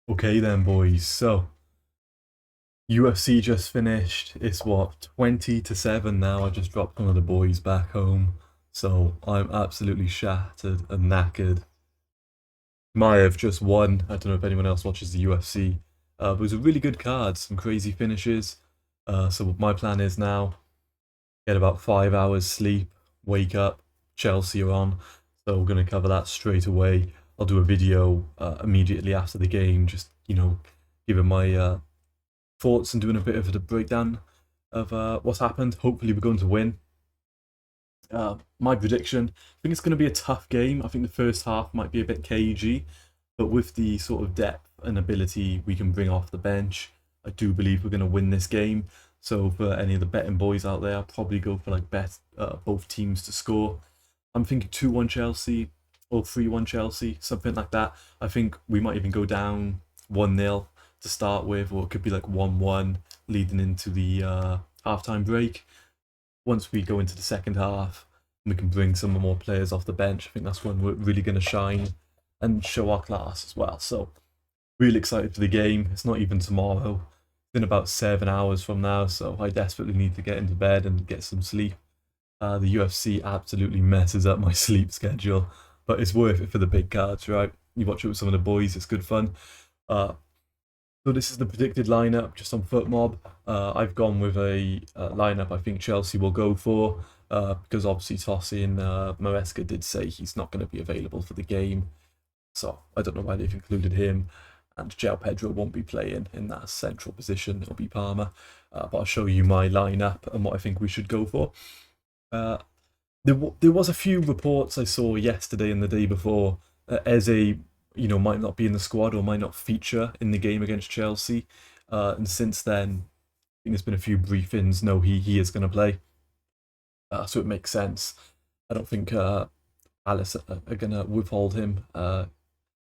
Okay then, boys. So UFC just finished. It's what 20-7 now. I just dropped one of the boys back home, so I'm absolutely shattered and knackered. Maiev just won. I don't know if anyone else watches the UFC, but it was a really good card. Some crazy finishes. So my plan is now get about 5 hours sleep, wake up, Chelsea are on. So we're gonna cover that straight away. I'll do a video immediately after the game, just giving my thoughts and doing a bit of a breakdown of what's happened. Hopefully, we're going to win. My prediction: I think it's going to be a tough game. I think the first half might be a bit cagey, but with the sort of depth and ability we can bring off the bench, I do believe we're going to win this game. So for any of the betting boys out there, I'll probably go for like bet both teams to score. I'm thinking 2-1 Chelsea or 3-1 Chelsea, something like that. I think we might even go down 1-0 to start with, or it could be like 1-1 leading into the halftime break. Once we go into the second half, we can bring some more players off the bench. I think that's when we're really going to shine and show our class as well. So, really excited for the game. It's not even tomorrow. It's in about 7 hours from now, so I desperately need to get into bed and get some sleep. The UFC absolutely messes up my sleep schedule, but it's worth it for the big cards, right? You watch it with some of the boys, it's good fun. Uh, so this is the predicted lineup just on FootMob. I've gone with a lineup I think Chelsea will go for because obviously Tosin Maresca did say he's not going to be available for the game. So I don't know why they've included him. And João Pedro won't be playing in that central position. It'll be Palmer. But I'll show you my lineup and what I think we should go for. Uh, there was a few reports I saw yesterday and the day before Eze, might not be in the squad or might not feature in the game against Chelsea. And since then, I think there's been a few briefings. No, he is going to play, so it makes sense. I don't think Alice are going to withhold him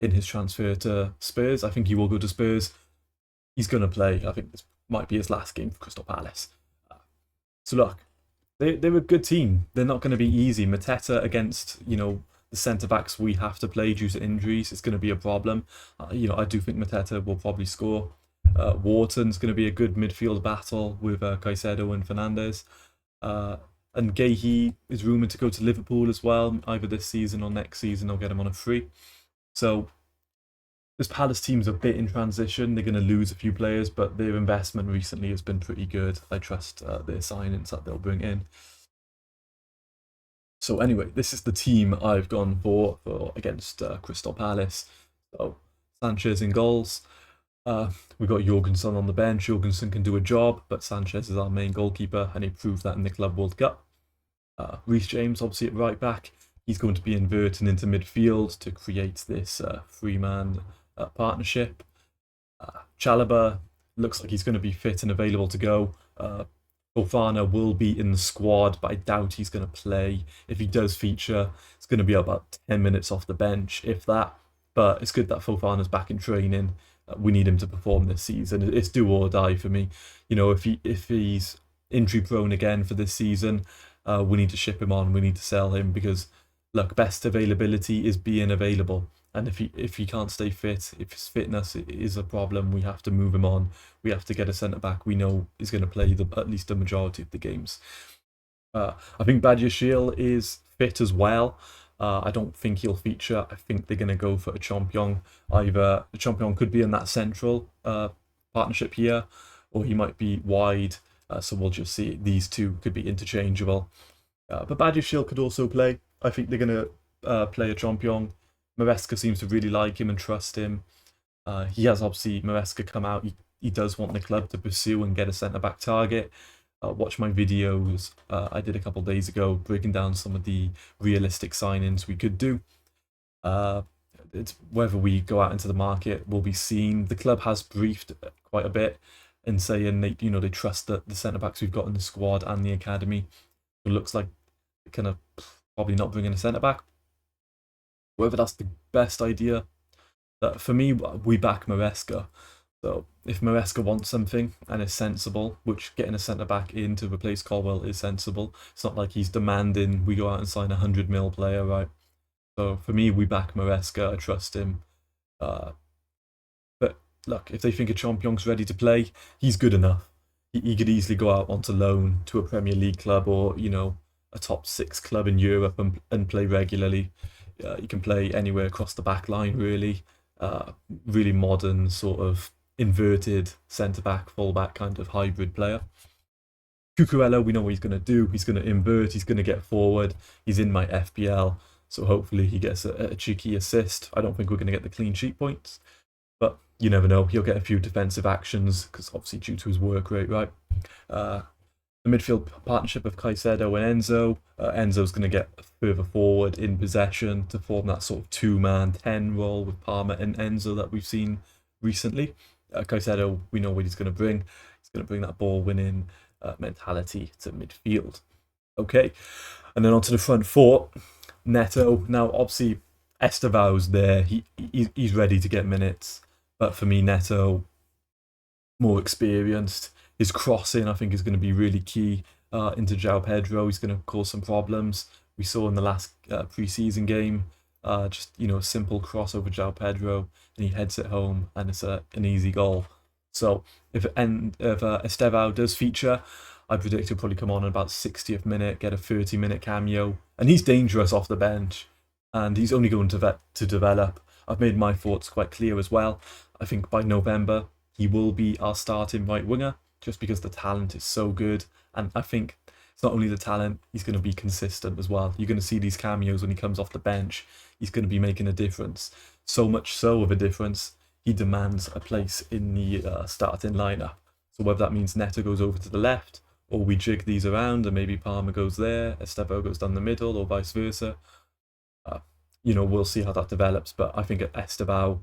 in his transfer to Spurs. I think he will go to Spurs. He's going to play. I think this might be his last game for Crystal Palace. So look, they're a good team. They're not going to be easy. Mateta against the centre backs we have to play due to injuries. It's going to be a problem. I do think Mateta will probably score. Wharton's going to be a good midfield battle with Caicedo and Fernandes. And Gahey is rumoured to go to Liverpool as well, either this season or next season. They'll get him on a free. So this Palace team's a bit in transition. They're going to lose a few players, but their investment recently has been pretty good. I trust their signings that they'll bring in. So anyway, this is the team I've gone for against Crystal Palace. So Sanchez in goals. We got Jorgensen on the bench. Jorgensen can do a job, but Sanchez is our main goalkeeper, and he proved that in the Club World Cup. Reece James, obviously at right back, he's going to be inverting into midfield to create this three-man partnership. Chalobah looks like he's going to be fit and available to go. Fofana will be in the squad, but I doubt he's going to play. If he does feature, it's going to be about 10 minutes off the bench, if that. But it's good that Fofana's back in training. We need him to perform this season. It's do or die for me. If he's injury prone again for this season, we need to ship him on. We need to sell him because, look, best availability is being available. And if he can't stay fit, if his fitness is a problem, we have to move him on. We have to get a centre back we know is going to play at least the majority of the games. I think Badiashile is fit as well. I don't think he'll feature. I think they're going to go for a Championn. Either the Championn could be in that central partnership here, or he might be wide. So we'll just see. These two could be interchangeable. But Badiashile could also play. I think they're going to play a Championn. Maresca seems to really like him and trust him. He has obviously Maresca come out. He does want the club to pursue and get a centre back target. Watch my videos I did a couple days ago breaking down some of the realistic signings we could do. It's whether we go out into the market will be seen. The club has briefed quite a bit in saying they trust the centre backs we've got in the squad and the academy. It looks like they're kind of probably not bringing a centre back. Whether that's the best idea, for me, we back Maresca. So if Maresca wants something and is sensible, which getting a centre back in to replace Colwill is sensible. It's not like he's demanding we go out and sign a 100 mil player, right? So for me, we back Maresca. I trust him. But look, if they think a Champion's ready to play, he's good enough. He could easily go out onto loan to a Premier League club or, a top 6 club in Europe and play regularly. He can play anywhere across the back line, really. Really modern, sort of inverted centre back, full back kind of hybrid player. Cucurella, we know what he's going to do. He's going to invert, he's going to get forward. He's in my FPL, so hopefully he gets a cheeky assist. I don't think we're going to get the clean sheet points, but you never know. He'll get a few defensive actions because obviously due to his work rate, right? The midfield partnership of Caicedo and Enzo. Enzo's going to get further forward in possession to form that sort of 2-man 10 role with Palmer and Enzo that we've seen recently. Caicedo, we know what he's going to bring. He's going to bring that ball-winning mentality to midfield. Okay, and then onto the front four. Neto. Now, obviously, Estevao's there. He's ready to get minutes. But for me, Neto, more experienced. His crossing, I think, is going to be really key into João Pedro. He's going to cause some problems. We saw in the last pre-season game, just a simple cross over João Pedro, and he heads it home, and it's an easy goal. So if Estevao does feature, I predict he'll probably come on in about 60th minute, get a 30-minute cameo, and he's dangerous off the bench, and he's only going to develop. I've made my thoughts quite clear as well. I think by November he will be our starting right winger, just because the talent is so good, and I think it's not only the talent, he's going to be consistent as well. You're going to see these cameos when he comes off the bench. He's going to be making a difference, so much so of a difference he demands a place in the starting lineup. So whether that means Neto goes over to the left, or we jig these around and maybe Palmer goes there, Estevao goes down the middle, or vice versa, we'll see how that develops. But I think at Estevao,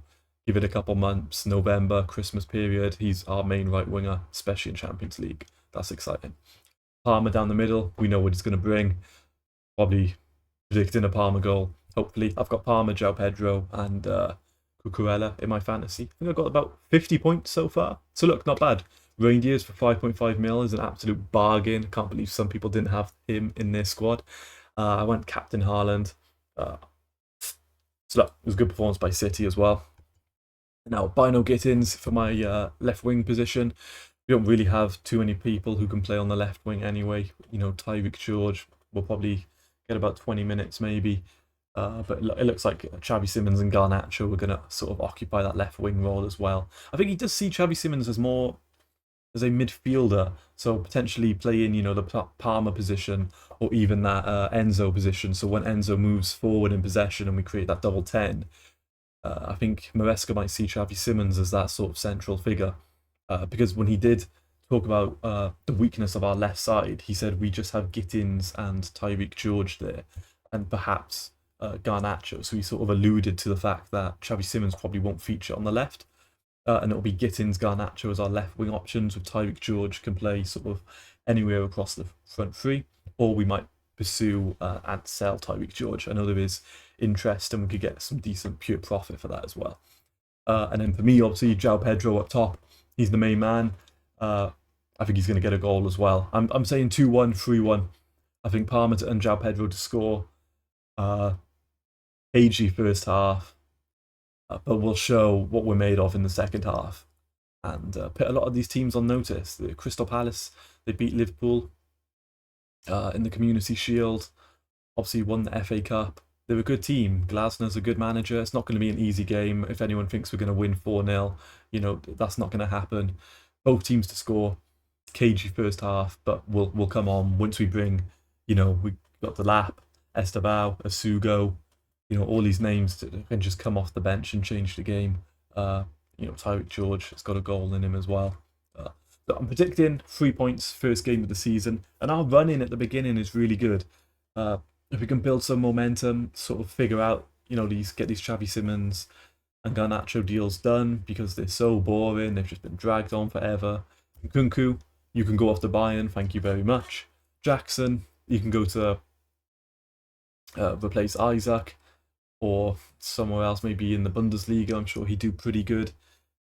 give it a couple months, November, Christmas period, he's our main right winger, especially in Champions League. That's exciting. Palmer down the middle, we know what he's going to bring. Probably predicting a Palmer goal, hopefully. I've got Palmer, João Pedro, and Cucurella in my fantasy. I think I've got about 50 points so far. So look, not bad. Reindeers for 5.5 mil is an absolute bargain. Can't believe some people didn't have him in their squad. I went Captain Haaland. So look, it was a good performance by City as well. Now, Bino Gittins for my left wing position. We don't really have too many people who can play on the left wing anyway. Tyreek George will probably get about 20 minutes maybe. But it looks like Xavi Simons and Garnacho are going to sort of occupy that left wing role as well. I think he does see Xavi Simons as more as a midfielder, so potentially playing, the Palmer position or even that Enzo position. So when Enzo moves forward in possession and we create that double 10, I think Maresca might see Xavi Simons as that sort of central figure. Because when he did talk about the weakness of our left side, he said we just have Gittins and Tyreek George there, and perhaps Garnacho. So he sort of alluded to the fact that Xavi Simons probably won't feature on the left. And it'll be Gittins, Garnacho as our left wing options, with Tyreek George can play sort of anywhere across the front three, or we might pursue and sell Tyreek George. I know there is interest and we could get some decent pure profit for that as well. And then for me, obviously, João Pedro up top, he's the main man. I think he's going to get a goal as well. I'm saying 2-1, 3-1. I think Palmer and João Pedro to score. Cagey first half. But we'll show what we're made of in the second half and put a lot of these teams on notice. The Crystal Palace, they beat Liverpool in the Community Shield, obviously won the FA Cup. They're a good team. Glasner's a good manager. It's not going to be an easy game. If anyone thinks we're going to win 4-0, that's not going to happen. Both teams to score. Cagey first half, but we'll come on once we bring, we got the Lap, Estevao, Asugo, all these names that can just come off the bench and change the game. Tyreek George has got a goal in him as well. So I'm predicting 3 points first game of the season, and our run-in at the beginning is really good. If we can build some momentum, sort of figure out, get these Xavi Simons and Garnacho deals done because they're so boring, they've just been dragged on forever. Nkunku, you can go off to Bayern, thank you very much. Jackson, you can go to replace Isaac, or somewhere else, maybe in the Bundesliga. I'm sure he'd do pretty good.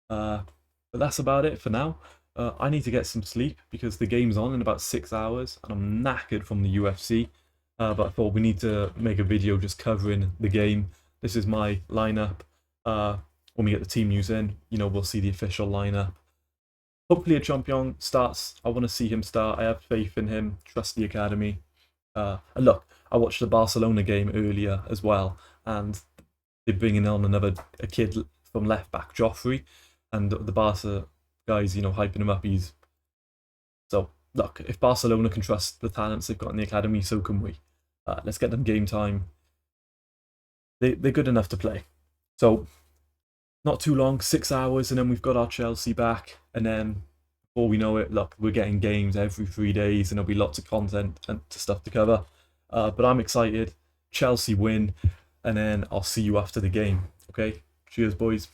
But that's about it for now. I need to get some sleep because the game's on in about 6 hours and I'm knackered from the UFC. But I thought we need to make a video just covering the game. This is my lineup. when we get the team news in, we'll see the official lineup. Hopefully a Champion starts. I want to see him start. I have faith in him. Trust the academy. And look, I watched the Barcelona game earlier as well, and they're bringing on a kid from left back, Joffrey, and the Barca guys, hyping him up. So look, if Barcelona can trust the talents they've got in the academy, so can we. Let's get them game time. They're good enough to play. So not too long, 6 hours, and then we've got our Chelsea back, and then before we know it, look, we're getting games every 3 days, and there'll be lots of content and stuff to cover. But I'm excited. Chelsea win, and then I'll see you after the game. Okay, cheers, boys.